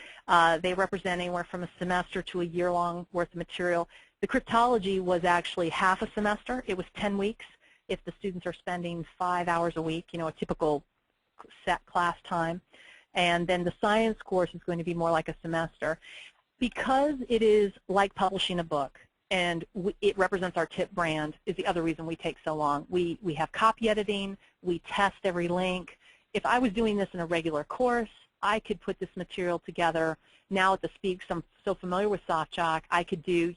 They represent anywhere from a semester to a year-long worth of material. The cryptology was actually half a semester. It was 10 weeks if the students are spending 5 hours a week, a typical set class time. And then the science course is going to be more like a semester. Because it is like publishing a book, and it represents our tip brand, is the other reason we take so long. We have copy editing, we test every link. If I was doing this in a regular course, I could put this material together. Now at the speak, I'm so familiar with SoftChalk, I could do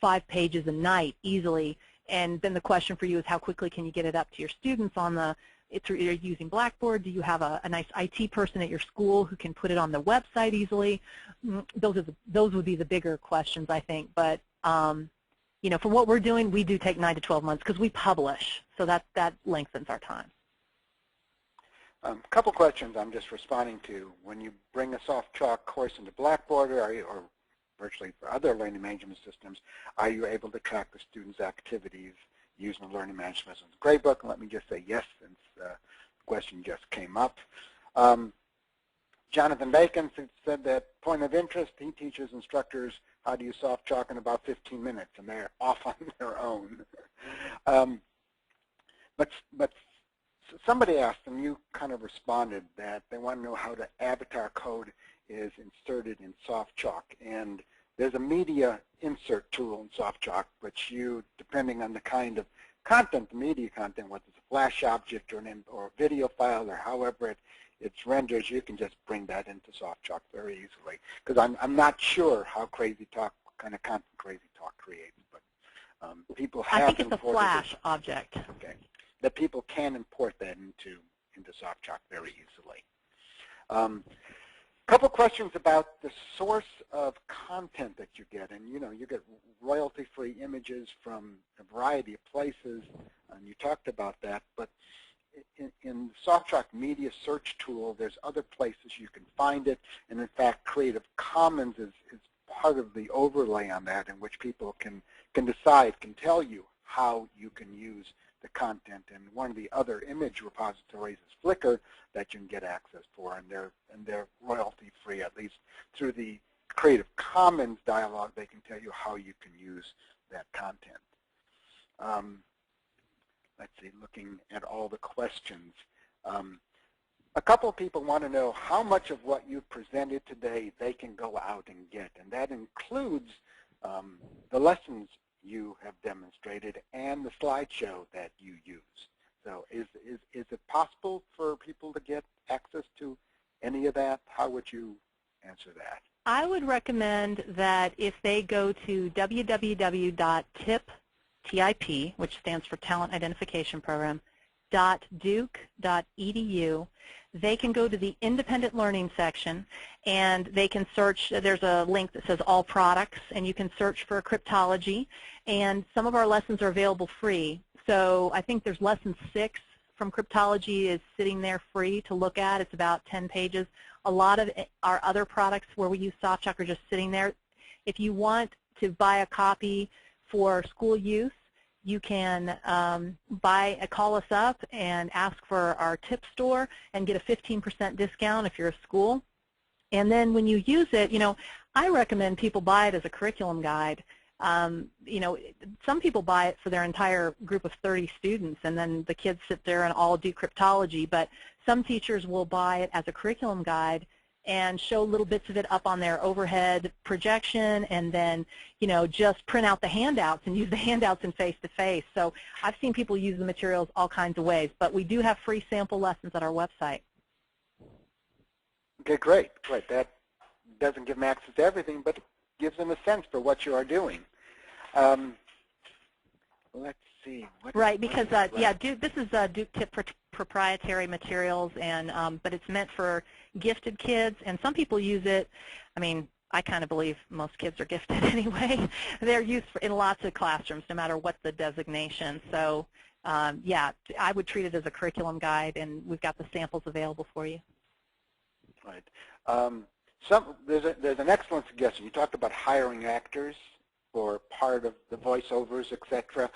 5 pages a night easily. And then the question for you is how quickly can you get it up to your students on the, you're using Blackboard? Do you have a nice IT person at your school who can put it on the website easily? Those would be the bigger questions, I think. But for what we're doing, we do take 9 to 12 months because we publish, so that lengthens our time. A couple questions I'm just responding to. When you bring a SoftChalk course into Blackboard or virtually for other learning management systems, are you able to track the students' activities using the Learning Management Systems Gradebook? And let me just say yes, since the question just came up. Jonathan Bacon said that point of interest, he teaches instructors how to use SoftChalk in about 15 minutes, and they're off on their own. But somebody asked, and you kind of responded, that they want to know how the avatar code is inserted in SoftChalk. And there's a media insert tool in SoftChalk, which you, depending on the kind of content, the media content, whether it's a flash object or a video file or however it's rendered, you can just bring that into SoftChalk very easily. Because I'm not sure how Crazy Talk, what kind of content Crazy Talk creates, but people have. I think it's a flash object. Okay, that people can import that into SoftChalk very easily. Couple questions about the source of content that you get, and you get royalty-free images from a variety of places, and you talked about that. But in the SoftChalk Media Search tool, there's other places you can find it, and in fact, Creative Commons is part of the overlay on that, in which people can decide, can tell you how you can use the content. And one of the other image repositories is Flickr that you can get access for, and they're royalty-free, at least through the Creative Commons dialog. They can tell you how you can use that content. Let's see, looking at all the questions. A couple of people want to know how much of what you presented today they can go out and get, and that includes the lessons you have demonstrated and the slideshow that you use. So is it possible for people to get access to any of that? How would you answer that? I would recommend that if they go to www.tip, which stands for Talent Identification Program, .duke.edu, they can go to the independent learning section and they can search. There's a link that says all products, and you can search for cryptology, and some of our lessons are available free. So I think there's lesson 6 from cryptology is sitting there free to look at. It's about 10 pages. A lot of our other products where we use SoftChalk are just sitting there. If you want to buy a copy for school use, you can call us up and ask for our tip store and get a 15% discount if you're a school. And then when you use it, I recommend people buy it as a curriculum guide. Some people buy it for their entire group of 30 students, and then the kids sit there and all do cryptology. But some teachers will buy it as a curriculum guide and show little bits of it up on their overhead projection, and then just print out the handouts and use the handouts in face-to-face. So I've seen people use the materials all kinds of ways, but we do have free sample lessons at our website. Okay, great. That doesn't give them access to everything, but it gives them a sense for what you are doing. Let's see. Right, because this is Duke Tip for proprietary materials, and but it's meant for gifted kids, and some people use it. I mean, I kind of believe most kids are gifted anyway. They're used in lots of classrooms, no matter what the designation. So, yeah, I would treat it as a curriculum guide, and we've got the samples available for you. Right. There's an excellent suggestion. You talked about hiring actors for part of the voiceovers, etc.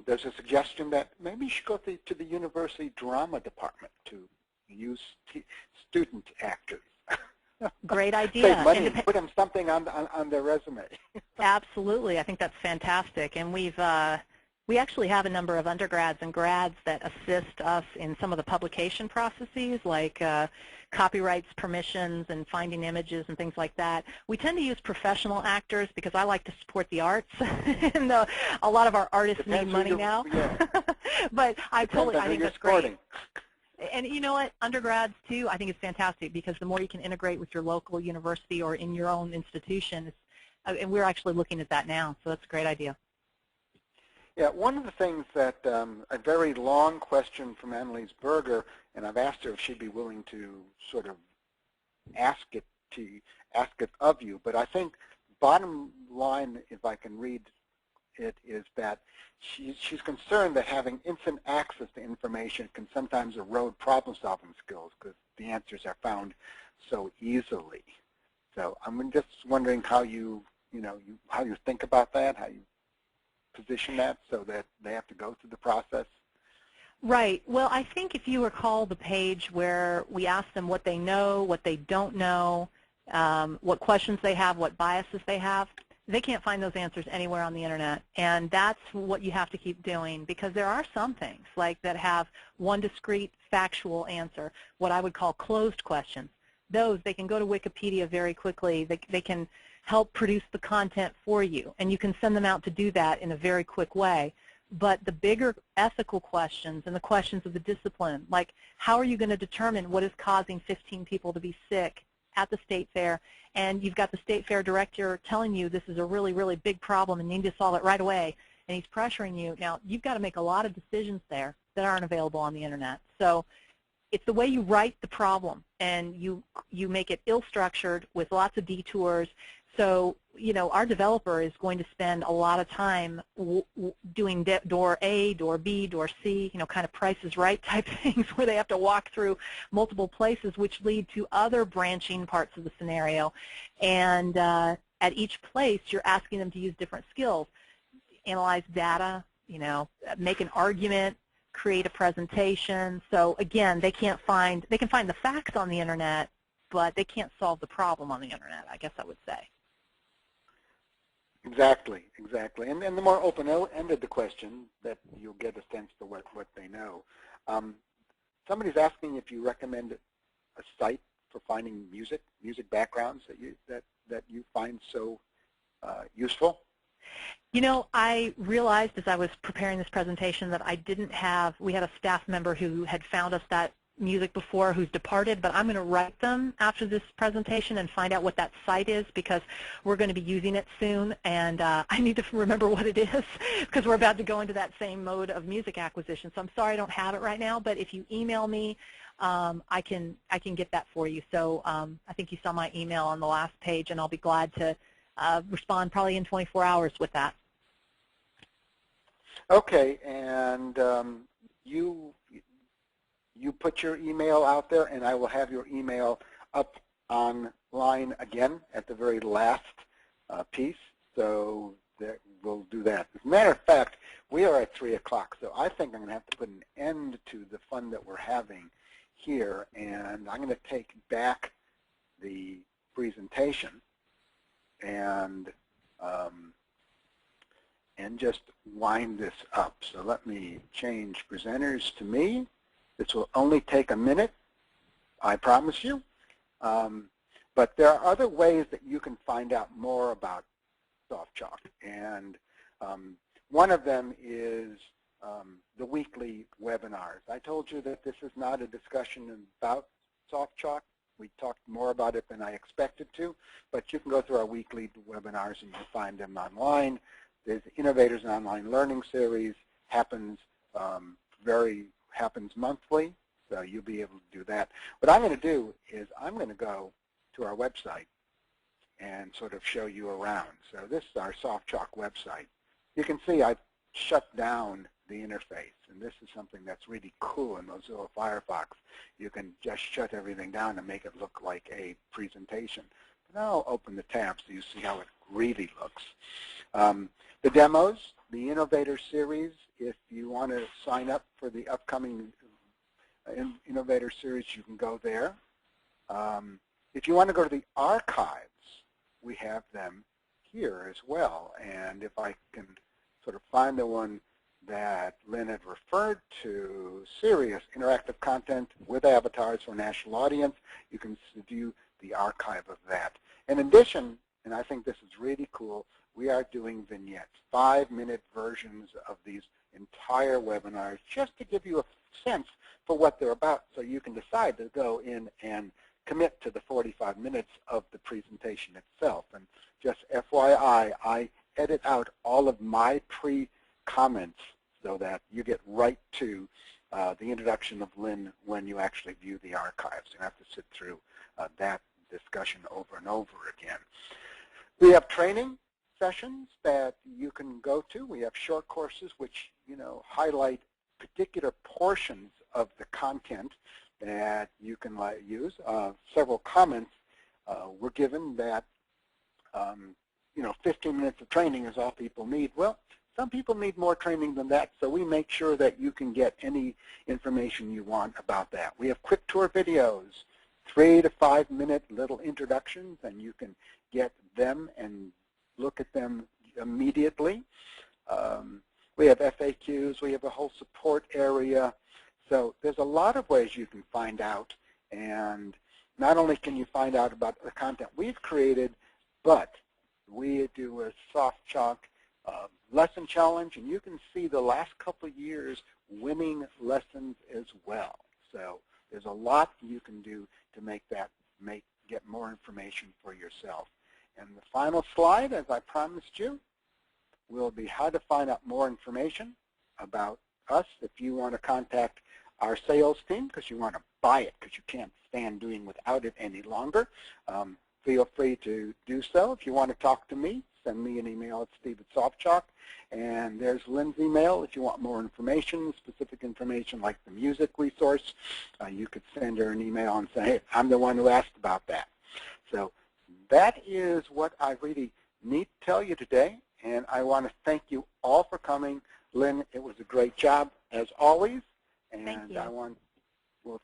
There's a suggestion that maybe you should go to the university drama department to use student actors. Great idea. Save money and put them something on their resume. Absolutely. I think that's fantastic. And we actually have a number of undergrads and grads that assist us in some of the publication processes, like copyrights, permissions, and finding images and things like that. We tend to use professional actors because I like to support the arts, and a lot of our artists need money now. Yeah. But I think that's great. And you know what, undergrads too, I think it's fantastic because the more you can integrate with your local university or in your own institution, and we're actually looking at that now, so that's a great idea. Yeah, one of the things that, a very long question from Annalise Berger, and I've asked her if she'd be willing to sort of ask it of you, but I think bottom line, if I can read it, is that she's concerned that having instant access to information can sometimes erode problem-solving skills because the answers are found so easily. So I'm just wondering how how you think about that, how you position that so that they have to go through the process. Right. Well, I think if you recall the page where we ask them what they know, what they don't know, what questions they have, what biases they have, they can't find those answers anywhere on the internet, and that's what you have to keep doing because there are some things like that have one discrete factual answer, what I would call closed questions. Those, they can go to Wikipedia very quickly. They can help produce the content for you, and you can send them out to do that in a very quick way. But the bigger ethical questions and the questions of the discipline, like how are you going to determine what is causing 15 people to be sick at the state fair, and you've got the state fair director telling you this is a really, really big problem and you need to solve it right away, and he's pressuring you. Now, you've got to make a lot of decisions there that aren't available on the internet. So it's the way you write the problem, and you make it ill-structured with lots of detours. So, our developer is going to spend a lot of time doing door A, door B, door C, kind of Price is Right type things where they have to walk through multiple places which lead to other branching parts of the scenario. And at each place, you're asking them to use different skills. Analyze data, make an argument, create a presentation. So again, they can find the facts on the internet, but they can't solve the problem on the internet, I guess I would say. Exactly. And the more open-ended the question, that you'll get a sense for what they know. Somebody's asking if you recommend a site for finding music backgrounds that you find so useful. I realized as I was preparing this presentation that we had a staff member who had found us that music before who's departed, but I'm going to write them after this presentation and find out what that site is because we're going to be using it soon, and I need to remember what it is because we're about to go into that same mode of music acquisition. So I'm sorry I don't have it right now, but if you email me, I can get that for you. So I think you saw my email on the last page, and I'll be glad to respond probably in 24 hours with that. Okay, and you put your email out there, and I will have your email up online again at the very last piece. So we'll do that. As a matter of fact, we are at 3 o'clock, so I think I'm going to have to put an end to the fun that we're having here, and I'm going to take back the presentation and just wind this up. So let me change presenters to me. This will only take a minute, I promise you. But there are other ways that you can find out more about SoftChalk. And one of them is the weekly webinars. I told you that this is not a discussion about SoftChalk. We talked more about it than I expected to, but you can go through our weekly webinars and you'll find them online. There's Innovators and Online Learning Series, happens monthly, so you'll be able to do that. What I'm going to do is I'm going to go to our website and sort of show you around. So this is our SoftChalk website. You can see I've shut down the interface, and this is something that's really cool in Mozilla Firefox. You can just shut everything down and make it look like a presentation. And I'll open the tab so you see how it really looks. The demos, the Innovator series, if you want to sign up for the upcoming Innovator series, you can go there. If you want to go to the archives, we have them here as well. And if I can sort of find the one that Lynn had referred to, serious interactive content with avatars for a national audience, you can view the archive of that. In addition, and I think this is really cool, we are doing vignettes, 5-minute versions of these entire webinars, just to give you a sense for what they're about, so you can decide to go in and commit to the 45 minutes of the presentation itself. And just FYI, I edit out all of my pre-comments so that you get right to the introduction of Lynn when you actually view the archives. You have to sit through that discussion over and over again. We have training sessions that you can go to. We have short courses which, highlight particular portions of the content that you can use. Several comments were given that, 15 minutes of training is all people need. Well, some people need more training than that, so we make sure that you can get any information you want about that. We have quick tour videos, 3 to 5 minute little introductions, and you can get them and look at them immediately. We have FAQs, we have a whole support area. So there's a lot of ways you can find out, and not only can you find out about the content we've created, but we do a SoftChalk lesson challenge, and you can see the last couple of years winning lessons as well. So there's a lot you can do to get more information for yourself. And the final slide, as I promised you, will be how to find out more information about us if you want to contact our sales team because you want to buy it because you can't stand doing without it any longer. Feel free to do so. If you want to talk to me, send me an email at steve@SoftChalk. And there's Lynn's email if you want more information, specific information like the music resource. You could send her an email and say, hey, I'm the one who asked about that. So that is what I really need to tell you today. And I want to thank you all for coming. Lynn, it was a great job as always. And thank you. well,